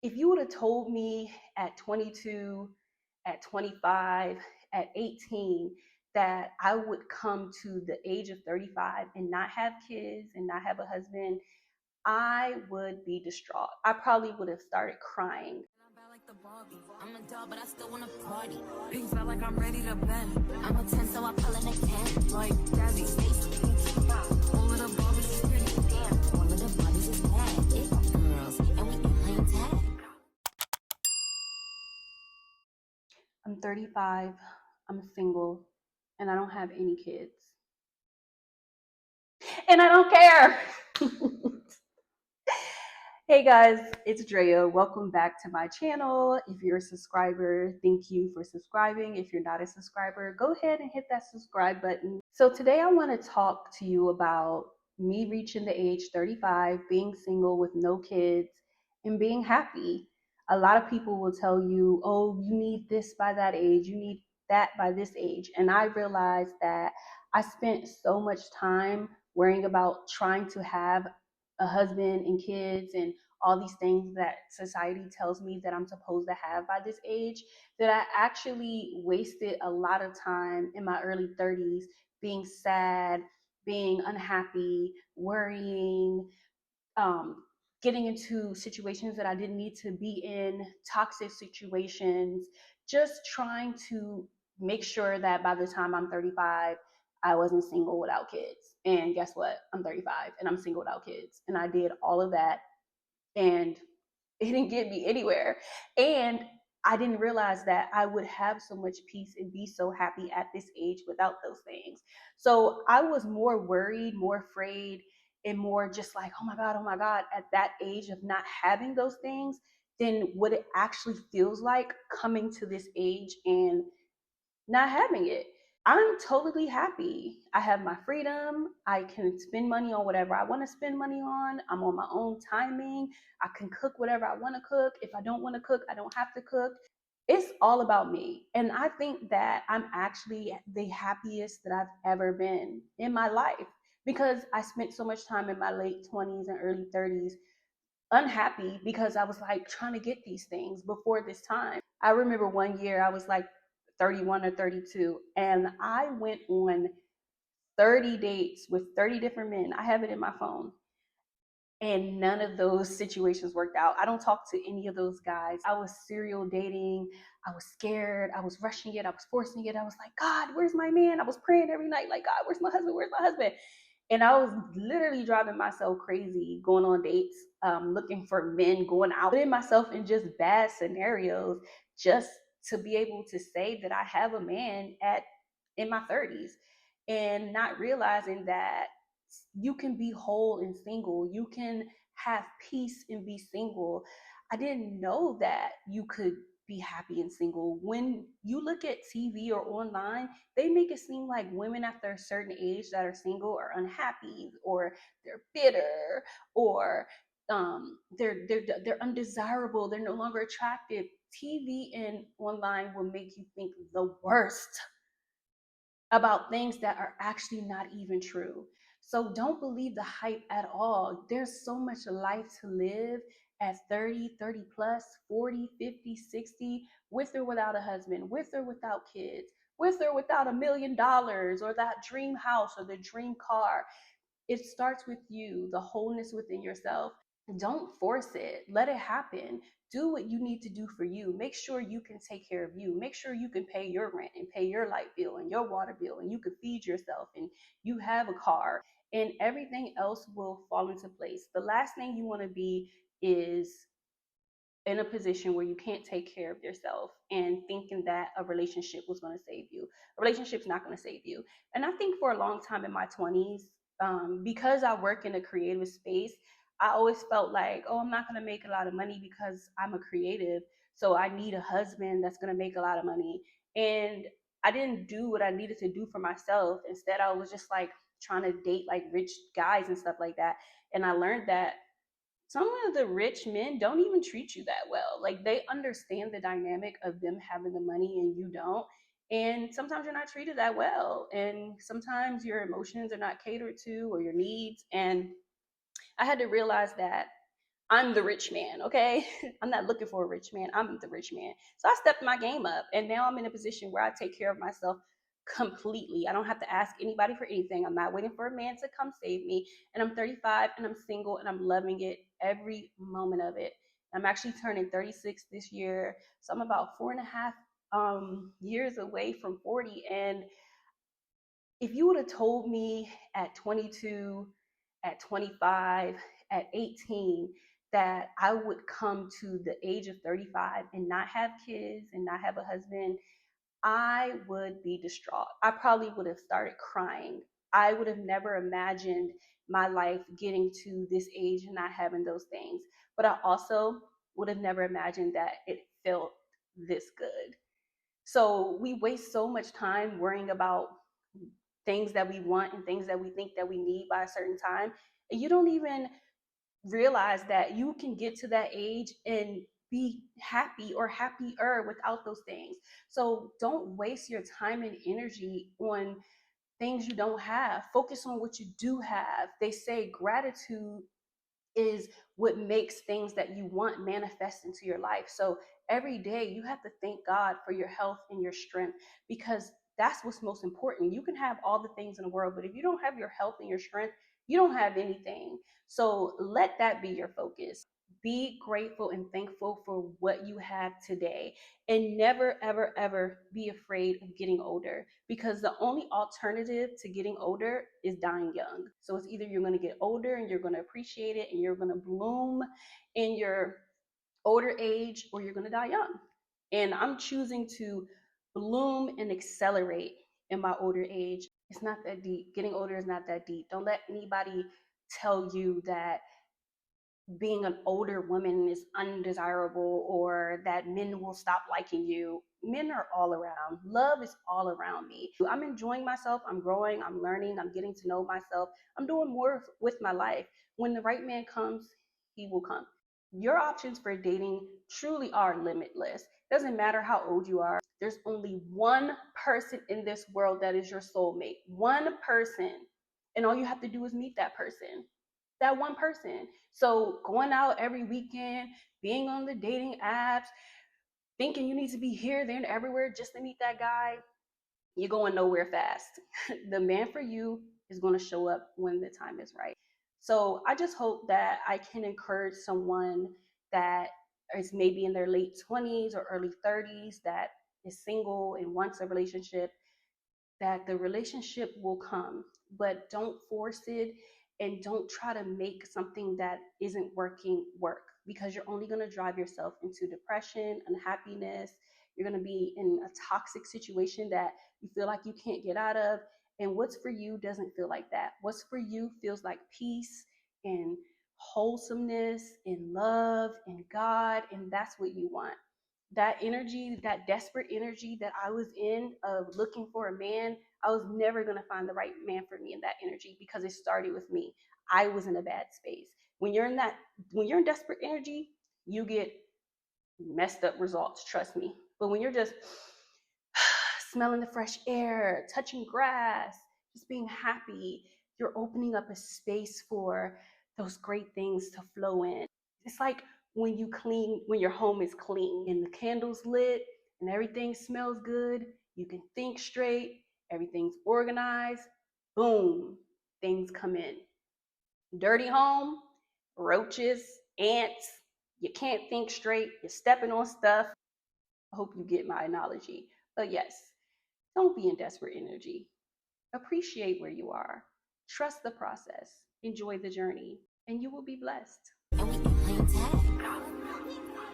If you would have told me at 22, at 25, at 18 that I would come to the age of 35 and not have kids and not have a husband, I would be distraught. I probably would have started crying. Like the Barbie. I'm a doll, but I still wanna party. Pink felt like I'm ready to bend. I'm a 10, so I pull in a 10. Like Gabby, Stacy, all of the Barbies is pretty. Damn, all of the Barbies is bad. It girls, and we ain't playing tag. I'm 35, I'm single, and I don't have any kids. And I don't care. Hey guys, it's Drea. Welcome back to my channel. If you're a subscriber, thank you for subscribing. If you're not a subscriber, go ahead and hit that subscribe button. So today I want to talk to you about me reaching the age 35, being single with no kids, and being happy. A lot of people will tell you, oh, you need this by that age, you need that by this age. And I realized that I spent so much time worrying about trying to have a husband and kids and all these things that society tells me that I'm supposed to have by this age, that I actually wasted a lot of time in my early 30s being sad, being unhappy, worrying, um, getting into situations that I didn't need to be in, toxic situations, just trying to make sure that by the time I'm 35, I wasn't single without kids. And guess what? I'm 35 and I'm single without kids. And I did all of that and it didn't get me anywhere. And I didn't realize that I would have so much peace and be so happy at this age without those things. So I was more worried, more afraid, and more just like, oh my God, at that age of not having those things than what it actually feels like coming to this age and not having it. I'm totally happy. I have my freedom. I can spend money on whatever I want to spend money on. I'm on my own timing. I can cook whatever I want to cook. If I don't want to cook, I don't have to cook. It's all about me. And I think that I'm actually the happiest that I've ever been in my life because I spent so much time in my late 20s and early 30s unhappy because I was like trying to get these things before this time. I remember one year I was like 31 or 32 and I went on 30 dates with 30 different men. I have it in my phone. And none of those situations worked out. I don't talk to any of those guys. I was serial dating. I was scared. I was rushing it. I was forcing it. I was like, God, where's my man? I was praying every night, like, God, where's my husband? Where's my husband? And I was literally driving myself crazy going on dates, looking for men, going out, putting myself in just bad scenarios just to be able to say that I have a man at in my 30s and not realizing that you can be whole and single. You can have peace and be single. I didn't know that you could be happy and single. When you look at TV or online, they make it seem like women after a certain age that are single are unhappy or they're bitter or they're undesirable. They're no longer attractive. TV and online will make you think the worst about things that are actually not even true. So don't believe the hype at all. There's so much life to live at 30, 30 plus, 40, 50, 60, with or without a husband, with or without kids, with or without $1 million or that dream house or the dream car. It starts with you, the wholeness within yourself. Don't force it. Let it happen. Do what you need to do for you. Make sure you can take care of you. Make sure you can pay your rent and pay your light bill and your water bill and you can feed yourself and you have a car and everything else will fall into place. The last thing you want to be is in a position where you can't take care of yourself and thinking that a relationship was going to save you. A relationship's not going to save you. And I think for a long time in my 20s, because I work in a creative space, I always felt like, oh, I'm not going to make a lot of money because I'm a creative. So I need a husband that's going to make a lot of money. And I didn't do what I needed to do for myself. Instead, I was just like trying to date like rich guys and stuff like that. And I learned that some of the rich men don't even treat you that well. Like they understand the dynamic of them having the money and you don't. And sometimes you're not treated that well. And sometimes your emotions are not catered to or your needs. And I had to realize that I'm the rich man, okay? I'm not looking for a rich man. I'm the rich man. So I stepped my game up, and now I'm in a position where I take care of myself completely. I don't have to ask anybody for anything. I'm not waiting for a man to come save me. And I'm 35 and I'm single and I'm loving it every moment of it. I'm actually turning 36 this year. So I'm about 4.5 years away from 40. And if you would have told me at 22, at 25, at 18 that I would come to the age of 35 and not have kids and not have a husband, I would be distraught. I probably would have started crying. I would have never imagined my life getting to this age and not having those things. But I also would have never imagined that it felt this good. So we waste so much time worrying about things that we want and things that we think that we need by a certain time. And you don't even realize that you can get to that age and be happy or happier without those things. So don't waste your time and energy on things you don't have. Focus on what you do have. They say gratitude is what makes things that you want manifest into your life. So every day you have to thank God for your health and your strength, because that's what's most important. You can have all the things in the world, but if you don't have your health and your strength, you don't have anything. So let that be your focus. Be grateful and thankful for what you have today, and never, ever, ever be afraid of getting older, because the only alternative to getting older is dying young. So it's either you're going to get older and you're going to appreciate it and you're going to bloom in your older age, or you're going to die young. And I'm choosing to bloom and accelerate in my older age. It's not that deep. Getting older is not that deep. Don't let anybody tell you that being an older woman is undesirable or that men will stop liking you. Men are all around. Love is all around me. I'm enjoying myself. I'm growing. I'm learning. I'm getting to know myself. I'm doing more with my life. When the right man comes, he will come. Your options for dating truly are limitless. Doesn't matter how old you are. There's only one person in this world that is your soulmate. One person. And all you have to do is meet that person, that one person. So going out every weekend, being on the dating apps, thinking you need to be here, there, and everywhere just to meet that guy, you're going nowhere fast. The man for you is going to show up when the time is right. So I just hope that I can encourage someone that is maybe in their late 20s or early 30s that is single and wants a relationship, that the relationship will come, but don't force it and don't try to make something that isn't working work, because you're only going to drive yourself into depression, unhappiness. You're going to be in a toxic situation that you feel like you can't get out of. And what's for you doesn't feel like that. What's for you feels like peace and wholesomeness and love and God. And that's what you want. That energy, that desperate energy that I was in of looking for a man, I was never going to find the right man for me in that energy, because it started with me. I was in a bad space. When you're in that, when you're in desperate energy, you get messed up results, trust me. But when you're just smelling the fresh air, touching grass, just being happy, you're opening up a space for those great things to flow in. It's like when you clean, when your home is clean and the candles lit and everything smells good, you can think straight, everything's organized, boom, things come in. Dirty home, roaches, ants, you can't think straight, you're stepping on stuff. I hope you get my analogy. But yes, don't be in desperate energy. Appreciate where you are. Trust the process. Enjoy the journey, and you will be blessed. And we can play tag.